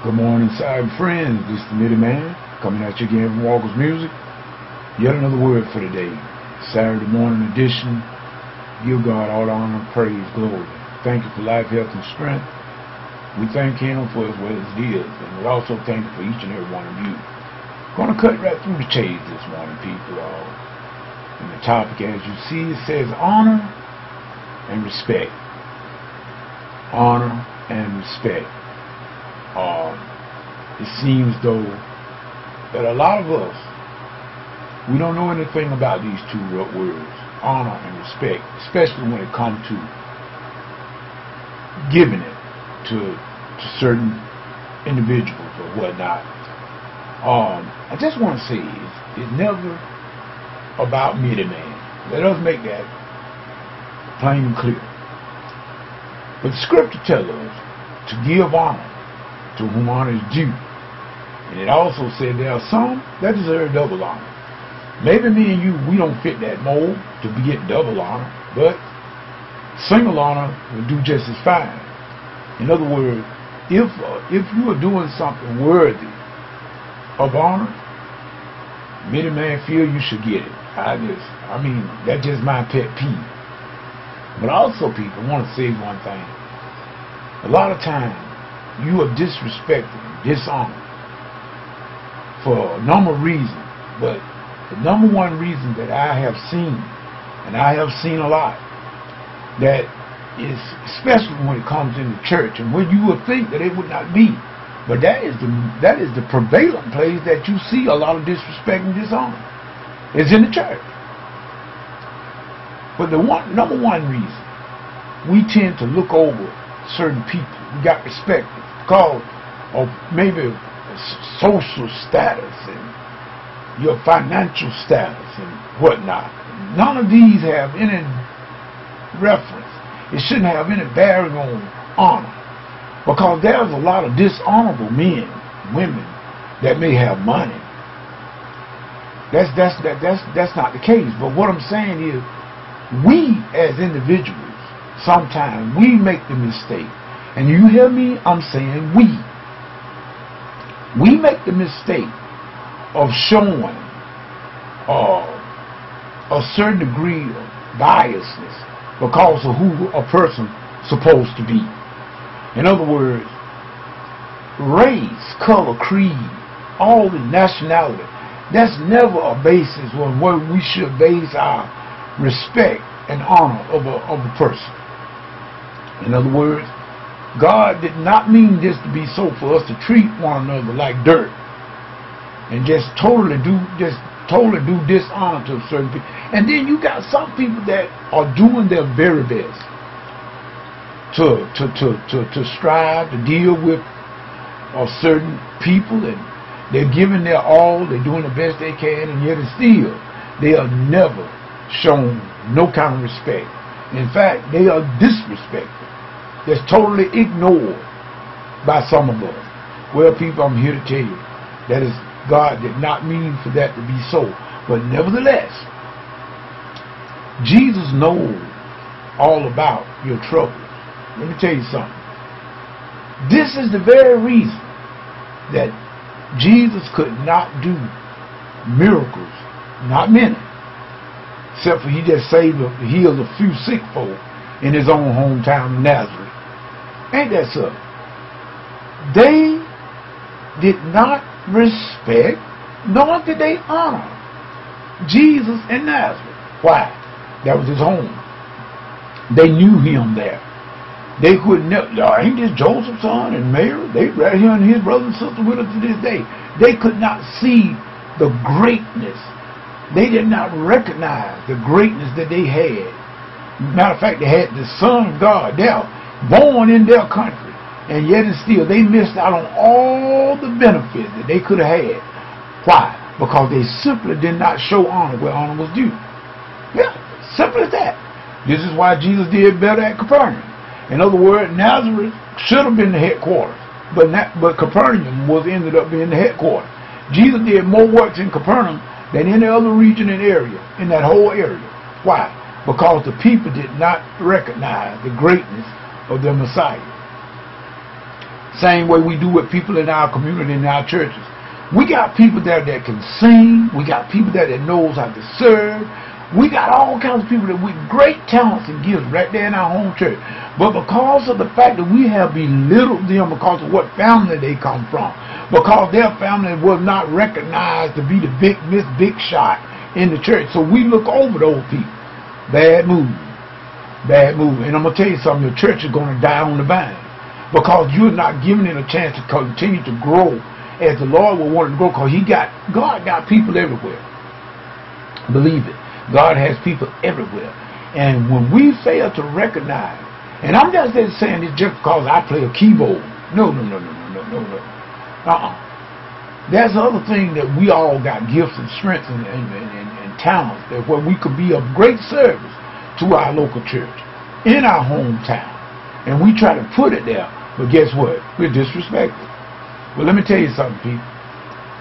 Good morning, cyber friends. This is the Nitty Man coming at you again from Walker's Music. Yet another word for today. Saturday morning edition. Give God all the honor, praise, glory. Thank you for life, health, and strength. We thank Him for as well as it is, and we also thank you for each and every one of you. Going to cut right through the chase this morning, people. And the topic, as you see, it says honor and respect. Honor and respect. It seems though that a lot of us, we don't know anything about these two words, honor and respect, especially when it comes to giving it to certain individuals or whatnot. I just want to say it's never about me, the man. Let us make that plain and clear. But the scripture tells us to give honor to whom honor is due. And it also said there are some that deserve double honor. Maybe me and you, we don't fit that mold to be getting double honor, but single honor will do just as fine. In other words, if you are doing something worthy of honor, many man feel you should get it. I mean, that's just my pet peeve. But also, people, I want to say one thing. A lot of times, you are disrespecting, dishonored for a number of reasons. But the number one reason that I have seen, and I have seen a lot, that is especially when it comes in the church, and when you would think that it would not be, but that is the prevalent place that you see a lot of disrespect and dishonor. It's in the church. But the number one reason we tend to look over certain people, we got respect because of maybe social status and your financial status and whatnot. None of these have any reference. It shouldn't have any bearing on honor, because there's a lot of dishonorable men, women that may have money. That's not the case. But what I'm saying is, we as individuals, sometimes we make the mistake. And you hear me? I'm saying we. We make the mistake of showing a certain degree of biasness because of who a person supposed to be. In other words, race, color, creed, all the nationality, that's never a basis on where we should base our respect and honor of a person. In other words, God did not mean this to be so for us to treat one another like dirt and just totally do dishonor to certain people. And then you got some people that are doing their very best to strive to deal with certain people, and they're giving their all, they're doing the best they can, and yet still they are never shown no kind of respect. In fact, they are disrespected. That's totally ignored by some of us. Well, people, I'm here to tell you that is, God did not mean for that to be so. But nevertheless, Jesus knows all about your troubles. Let me tell you something. This is the very reason that Jesus could not do miracles, not many, except for he just healed a few sick folk in his own hometown of Nazareth. Ain't that so? They did not respect, nor did they honor Jesus in Nazareth. Why? That was his home. They knew him there. They could never, ain't this Joseph's son and Mary? They right here and his brother and sister with us to this day. They could not see the greatness. They did not recognize the greatness that they had. Matter of fact, they had the Son of God there, born in their country, and yet and still they missed out on all the benefits that they could have had. Why? Because they simply did not show honor where honor was due. Yeah, simple as that. This is why Jesus did better at Capernaum. In other words, Nazareth should have been the headquarters, but Capernaum ended up being the headquarters. Jesus did more works in Capernaum than any other region and area in that whole area. Why? Because the people did not recognize the greatness of their Messiah. Same way we do with people in our community, in our churches. We got people there that can sing. We got people there that knows how to serve. We got all kinds of people that with great talents and gifts right there in our home church. But because of the fact that we have belittled them because of what family they come from, because their family was not recognized to be the big shot in the church, so we look over those people. Bad move. Bad move. And I'm going to tell you something, your church is going to die on the vine because you're not giving it a chance to continue to grow as the Lord will want it to grow, because God got people everywhere. Believe it. God has people everywhere. And when we fail to recognize, and I'm just saying this just because I play a keyboard. No. There's other thing that we all got gifts and strengths and talents that where we could be of great service to our local church, in our hometown. And we try to put it there, but guess what? We're disrespected. Well, let me tell you something, people.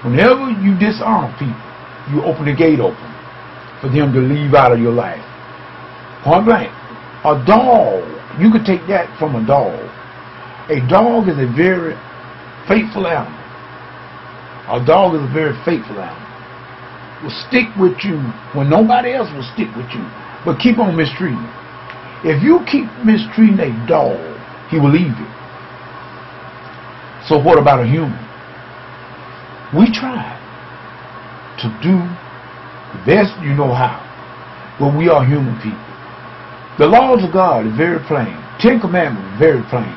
Whenever you dishonor people, you open the gate open for them to leave out of your life. Point blank. A dog, you could take that from a dog. A dog is a very faithful animal. A dog is a very faithful animal. Will stick with you when nobody else will stick with you, but keep on mistreating. If you keep mistreating a dog, he will leave you. So what about a human? We try to do the best you know how, but we are human people. The laws of God are very plain. 10 Commandments are very plain,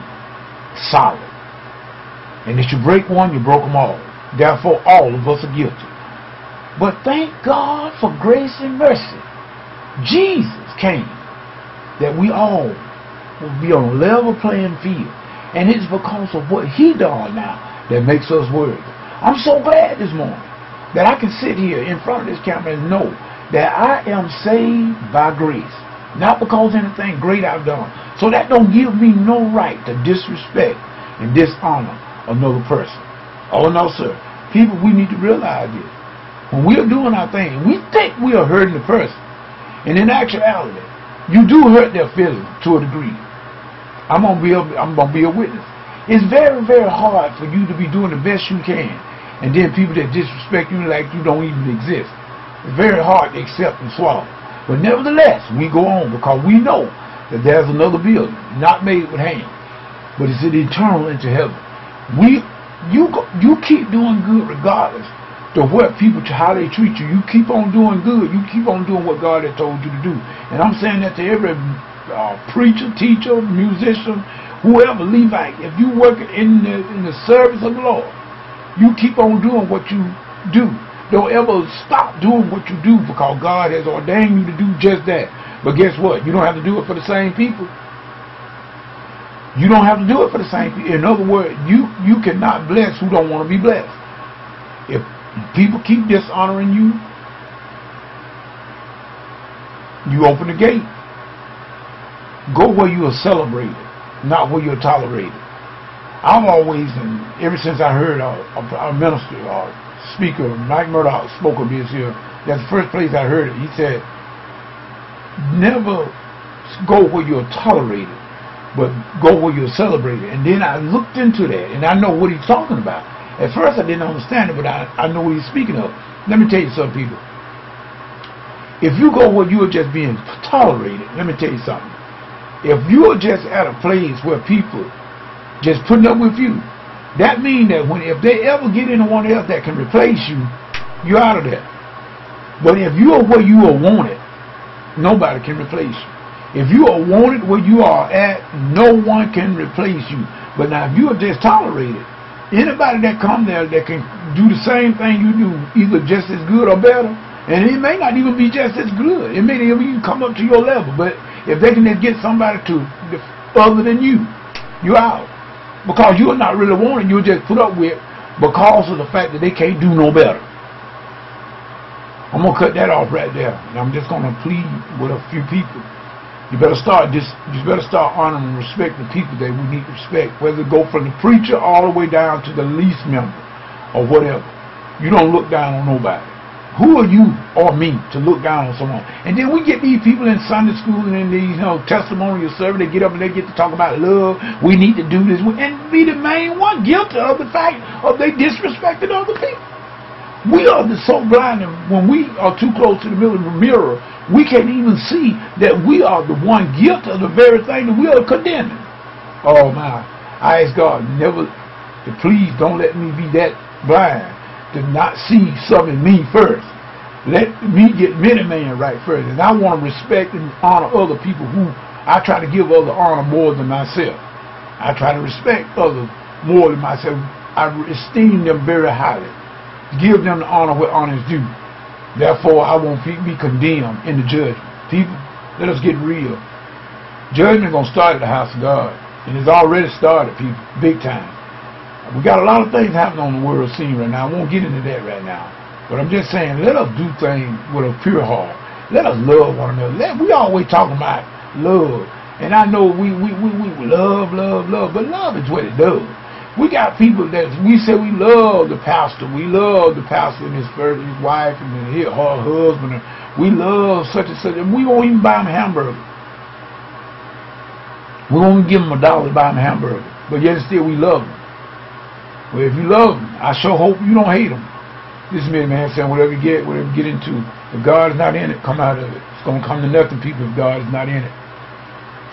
solid. And if you break one, you broke them all. Therefore, all of us are guilty. But thank God for grace and mercy. Jesus came that we all will be on a level playing field. And it's because of what he done now that makes us worthy. I'm so glad this morning that I can sit here in front of this camera and know that I am saved by grace. Not because of anything great I've done. So that don't give me no right to disrespect and dishonor another person. Oh no, sir. People, we need to realize this. When we're doing our thing, we think we are hurting the person. And in actuality, you do hurt their feelings to a degree. I'm gonna be a witness. It's very, very hard for you to be doing the best you can, and then people that disrespect you like you don't even exist. It's very hard to accept and swallow. But nevertheless, we go on because we know that there's another building, not made with hands, but it's an eternal into heaven. You keep doing good regardless to what people, how they treat you. You keep on doing good. You keep on doing what God has told you to do. And I'm saying that to every preacher, teacher, musician, whoever, Levite. If you work in the service of the Lord, you keep on doing what you do. Don't ever stop doing what you do because God has ordained you to do just that. But guess what? You don't have to do it for the same people. You don't have to do it for the same people. In other words, you cannot bless who don't want to be blessed. If people keep dishonoring you, you open the gate. Go where you are celebrated, not where you're tolerated. I've always, and ever since I heard a minister or speaker, Mike Murdoch, spoke of this here, that's the first place I heard it. He said, never go where you're tolerated, but go where you're celebrated. And then I looked into that, and I know what he's talking about. At first I didn't understand it, but I know what he's speaking of. Let me tell you something, people. If you go where you are just being tolerated, let me tell you something. If you are just at a place where people just putting up with you, that means that if they ever get anyone else that can replace you, you're out of there. But if you are where you are wanted, nobody can replace you. If you are wanted where you are at, no one can replace you. But now if you are just tolerated, anybody that come there that can do the same thing you do, either just as good or better, and it may not even be just as good. It may even come up to your level. But if they can get somebody to other than you, you're out. Because you're not really wanted, you're just put up with because of the fact that they can't do no better. I'm going to cut that off right there. And I'm just going to plead with a few people. You better start honoring and respecting the people that we need to respect, whether it go from the preacher all the way down to the least member or whatever. You don't look down on nobody. Who are you or me to look down on someone? And then we get these people in Sunday school and in these, testimonial service. They get up and they get to talk about love. We need to do this, and be the main one guilty of the fact of they disrespected other people. We are so blind, and when we are too close to the mirror, we can't even see that we are the one guilty of the very thing that we are condemning. Oh my! I ask God never to please don't let me be that blind to not see something in me first. Let me get many man right first. And I want to respect and honor other people who I try to give other honor more than myself. I try to respect others more than myself. I esteem them very highly. Give them the honor where honor is due. Therefore, I won't be condemned in the judgment. People, let us get real. Judgment is going to start at the house of God. And it's already started, people, big time. We got a lot of things happening on the world scene right now. I won't get into that right now. But I'm just saying, let us do things with a pure heart. Let us love one another. We always talking about love. And I know we love, but love is what it does. We got people that we say we love the pastor. We love the pastor and his wife and her husband. We love such and such. And we won't even buy him a hamburger. We won't give him $1 to buy him a hamburger. But yet still we love him. Well, if you love them, I sure hope you don't hate them. This is me, man, saying whatever you get into, if God is not in it, come out of it. It's going to come to nothing, people, if God is not in it.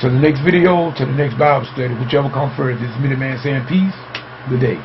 To the next video, to the next Bible study, whichever comes first. This is me, man, saying peace. Good day.